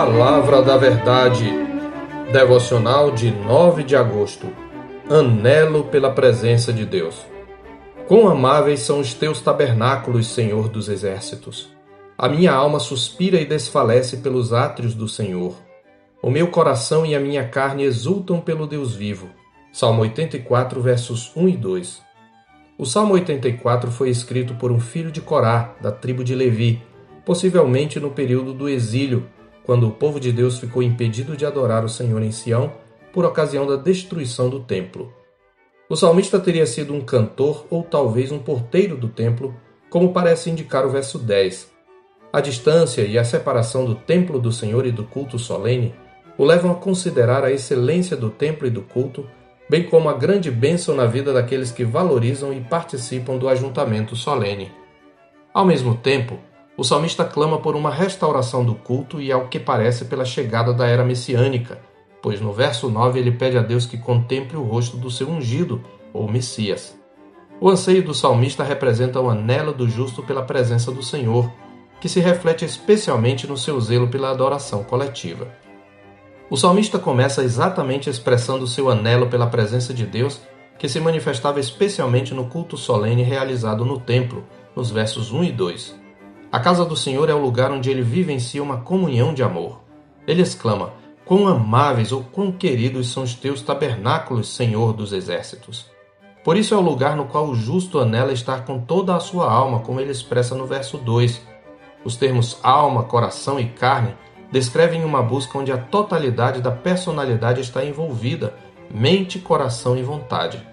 Palavra da Verdade, devocional de 9 de agosto. Anelo pela presença de Deus. Quão amáveis são os teus tabernáculos, Senhor dos exércitos! A minha alma suspira e desfalece pelos átrios do Senhor. O meu coração e a minha carne exultam pelo Deus vivo. Salmo 84, versos 1 e 2. O Salmo 84 foi escrito por um filho de Corá, da tribo de Levi, possivelmente no período do exílio, quando o povo de Deus ficou impedido de adorar o Senhor em Sião por ocasião da destruição do templo. O salmista teria sido um cantor ou talvez um porteiro do templo, como parece indicar o verso 10. A distância e a separação do templo do Senhor e do culto solene o levam a considerar a excelência do templo e do culto, bem como a grande bênção na vida daqueles que valorizam e participam do ajuntamento solene. Ao mesmo tempo, o salmista clama por uma restauração do culto e, ao que parece, pela chegada da era messiânica, pois no verso 9 ele pede a Deus que contemple o rosto do seu ungido, ou Messias. O anseio do salmista representa o anelo do justo pela presença do Senhor, que se reflete especialmente no seu zelo pela adoração coletiva. O salmista começa exatamente expressando seu anelo pela presença de Deus, que se manifestava especialmente no culto solene realizado no templo, nos versos 1 e 2. A casa do Senhor é o lugar onde ele vivencia uma comunhão de amor. Ele exclama: quão amáveis ou quão queridos são os teus tabernáculos, Senhor dos exércitos. Por isso é o lugar no qual o justo anela estar com toda a sua alma, como ele expressa no verso 2. Os termos alma, coração e carne descrevem uma busca onde a totalidade da personalidade está envolvida, mente, coração e vontade.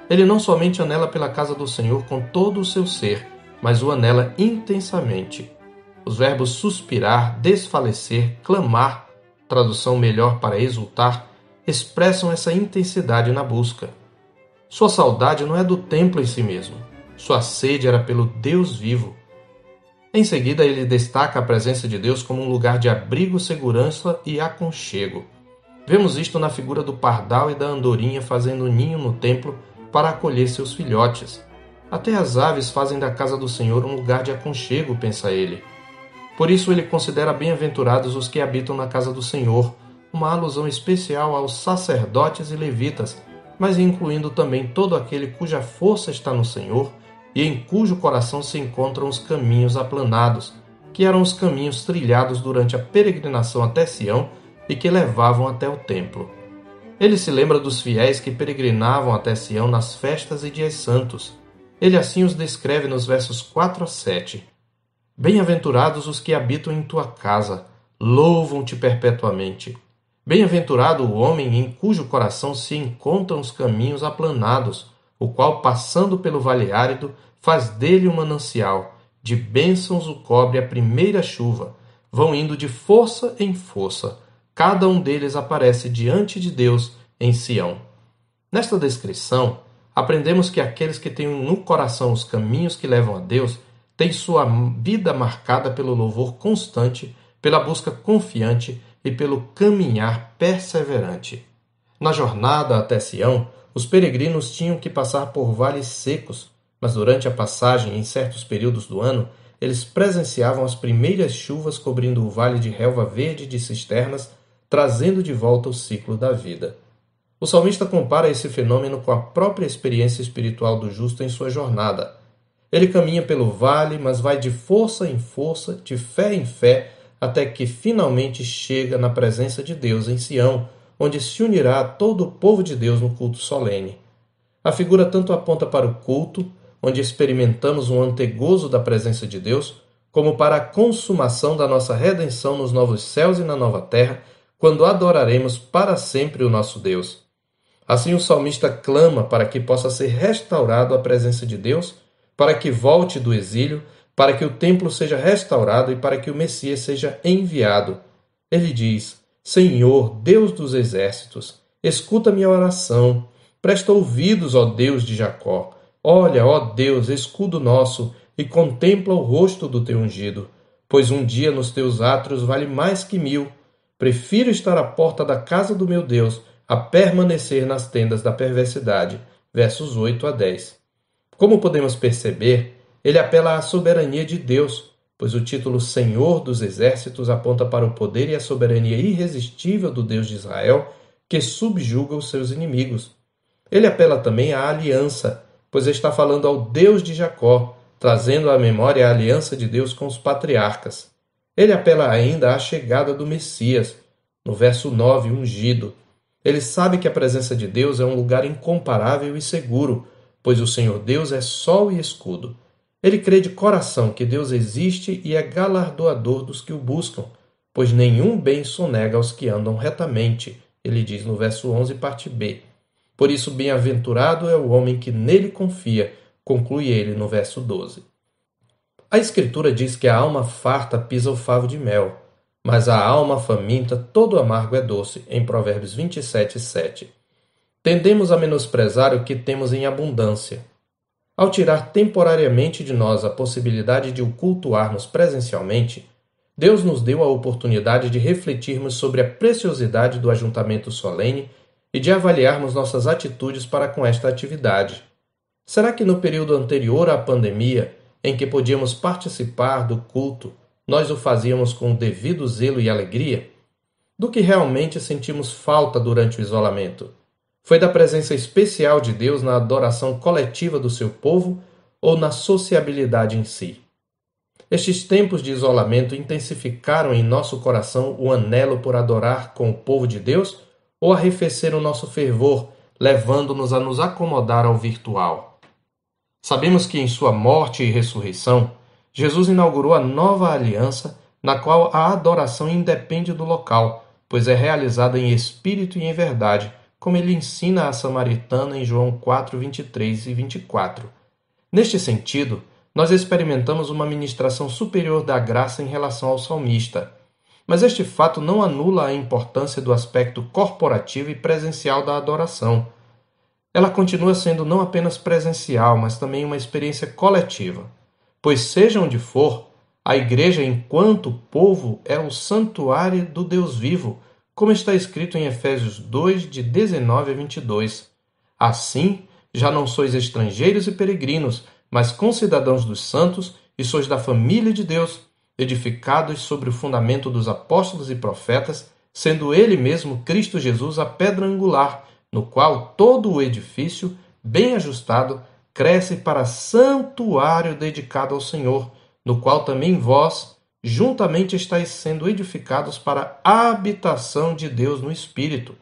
Ele não somente anela pela casa do Senhor com todo o seu ser, mas o anela intensamente. Os verbos suspirar, desfalecer, clamar, tradução melhor para exultar, expressam essa intensidade na busca. Sua saudade não é do templo em si mesmo. Sua sede era pelo Deus vivo. Em seguida, ele destaca a presença de Deus como um lugar de abrigo, segurança e aconchego. Vemos isto na figura do pardal e da andorinha fazendo ninho no templo para acolher seus filhotes. Até as aves fazem da casa do Senhor um lugar de aconchego, pensa ele. Por isso ele considera bem-aventurados os que habitam na casa do Senhor, uma alusão especial aos sacerdotes e levitas, mas incluindo também todo aquele cuja força está no Senhor e em cujo coração se encontram os caminhos aplanados, que eram os caminhos trilhados durante a peregrinação até Sião e que levavam até o templo. Ele se lembra dos fiéis que peregrinavam até Sião nas festas e dias santos. Ele assim os descreve nos versos 4 a 7. Bem-aventurados os que habitam em tua casa, louvam-te perpetuamente. Bem-aventurado o homem em cujo coração se encontram os caminhos aplanados, o qual, passando pelo vale árido, faz dele um manancial. De bênçãos o cobre a primeira chuva. Vão indo de força em força. Cada um deles aparece diante de Deus em Sião. Nesta descrição, aprendemos que aqueles que têm no coração os caminhos que levam a Deus têm sua vida marcada pelo louvor constante, pela busca confiante e pelo caminhar perseverante. Na jornada até Sião, os peregrinos tinham que passar por vales secos, mas durante a passagem, em certos períodos do ano, eles presenciavam as primeiras chuvas cobrindo o vale de relva verde de cisternas, trazendo de volta o ciclo da vida. O salmista compara esse fenômeno com a própria experiência espiritual do justo em sua jornada. Ele caminha pelo vale, mas vai de força em força, de fé em fé, até que finalmente chega na presença de Deus em Sião, onde se unirá a todo o povo de Deus no culto solene. A figura tanto aponta para o culto, onde experimentamos um antegozo da presença de Deus, como para a consumação da nossa redenção nos novos céus e na nova terra, quando adoraremos para sempre o nosso Deus. Assim o salmista clama para que possa ser restaurado a presença de Deus, para que volte do exílio, para que o templo seja restaurado e para que o Messias seja enviado. Ele diz: Senhor, Deus dos exércitos, escuta minha oração, presta ouvidos, ó Deus de Jacó. Olha, ó Deus, escudo nosso, e contempla o rosto do teu ungido, pois um dia nos teus átrios vale mais que 1000. Prefiro estar à porta da casa do meu Deus a permanecer nas tendas da perversidade. Versos 8 a 10. Como podemos perceber, ele apela à soberania de Deus, pois o título Senhor dos Exércitos aponta para o poder e a soberania irresistível do Deus de Israel, que subjuga os seus inimigos. Ele apela também à aliança, pois está falando ao Deus de Jacó, trazendo à memória a aliança de Deus com os patriarcas. Ele apela ainda à chegada do Messias, no verso 9, ungido. Ele sabe que a presença de Deus é um lugar incomparável e seguro, pois o Senhor Deus é sol e escudo. Ele crê de coração que Deus existe e é galardoador dos que o buscam, pois nenhum bem sonega aos que andam retamente, ele diz no verso 11, parte B. Por isso, bem-aventurado é o homem que nele confia, conclui ele no verso 12. A Escritura diz que a alma farta pisa o favo de mel, mas a alma faminta todo amargo é doce, em Provérbios 27, 7. Tendemos a menosprezar o que temos em abundância. Ao tirar temporariamente de nós a possibilidade de o cultuarmos presencialmente, Deus nos deu a oportunidade de refletirmos sobre a preciosidade do ajuntamento solene e de avaliarmos nossas atitudes para com esta atividade. Será que no período anterior à pandemia, em que podíamos participar do culto, nós o fazíamos com o devido zelo e alegria? Do que realmente sentimos falta durante o isolamento? Foi da presença especial de Deus na adoração coletiva do seu povo ou na sociabilidade em si? Estes tempos de isolamento intensificaram em nosso coração o anelo por adorar com o povo de Deus ou arrefeceram o nosso fervor, levando-nos a nos acomodar ao virtual? Sabemos que em sua morte e ressurreição, Jesus inaugurou a nova aliança, na qual a adoração independe do local, pois é realizada em espírito e em verdade, como ele ensina à samaritana em João 4, 23 e 24. Neste sentido, nós experimentamos uma ministração superior da graça em relação ao salmista. Mas este fato não anula a importância do aspecto corporativo e presencial da adoração. Ela continua sendo não apenas presencial, mas também uma experiência coletiva. Pois seja onde for, a igreja enquanto povo é o santuário do Deus vivo, como está escrito em Efésios 2, de 19 a 22. Assim, já não sois estrangeiros e peregrinos, mas concidadãos dos santos, e sois da família de Deus, edificados sobre o fundamento dos apóstolos e profetas, sendo ele mesmo Cristo Jesus a pedra angular, no qual todo o edifício, bem ajustado, cresce para santuário dedicado ao Senhor, no qual também vós, juntamente estáis sendo edificados para a habitação de Deus no Espírito.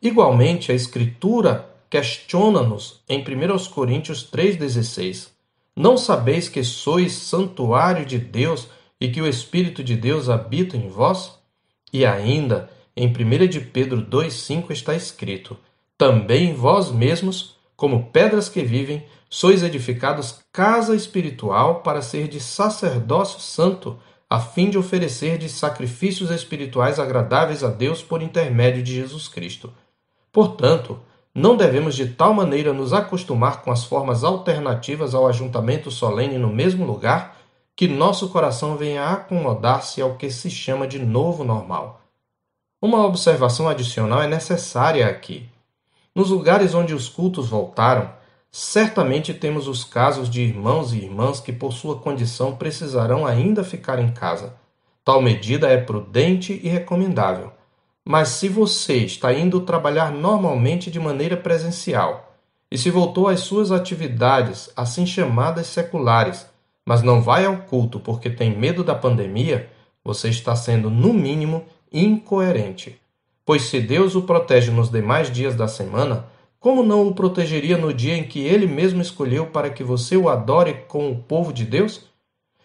Igualmente, a Escritura questiona-nos em 1 Coríntios 3,16. Não sabeis que sois santuário de Deus e que o Espírito de Deus habita em vós? E ainda, em 1 de Pedro 2,5 está escrito: também vós mesmos, como pedras que vivem, sois edificados casa espiritual para ser de sacerdócio santo, a fim de oferecer de sacrifícios espirituais agradáveis a Deus por intermédio de Jesus Cristo. Portanto, não devemos de tal maneira nos acostumar com as formas alternativas ao ajuntamento solene no mesmo lugar, que nosso coração venha a acomodar-se ao que se chama de novo normal. Uma observação adicional é necessária aqui. Nos lugares onde os cultos voltaram, certamente temos os casos de irmãos e irmãs que, por sua condição, precisarão ainda ficar em casa. Tal medida é prudente e recomendável. Mas se você está indo trabalhar normalmente de maneira presencial e se voltou às suas atividades, assim chamadas seculares, mas não vai ao culto porque tem medo da pandemia, você está sendo, no mínimo, incoerente. Pois se Deus o protege nos demais dias da semana, como não o protegeria no dia em que Ele mesmo escolheu para que você o adore com o povo de Deus?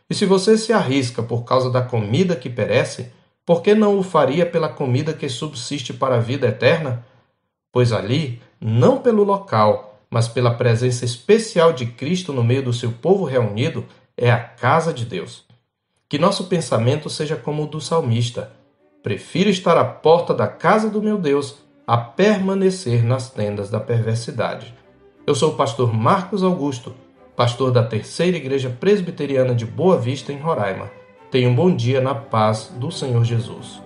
E se você se arrisca por causa da comida que perece, por que não o faria pela comida que subsiste para a vida eterna? Pois ali, não pelo local, mas pela presença especial de Cristo no meio do seu povo reunido, é a casa de Deus. Que nosso pensamento seja como o do salmista: prefiro estar à porta da casa do meu Deus a permanecer nas tendas da perversidade. Eu sou o pastor Marcos Augusto, pastor da Terceira Igreja Presbiteriana de Boa Vista, em Roraima. Tenha um bom dia na paz do Senhor Jesus.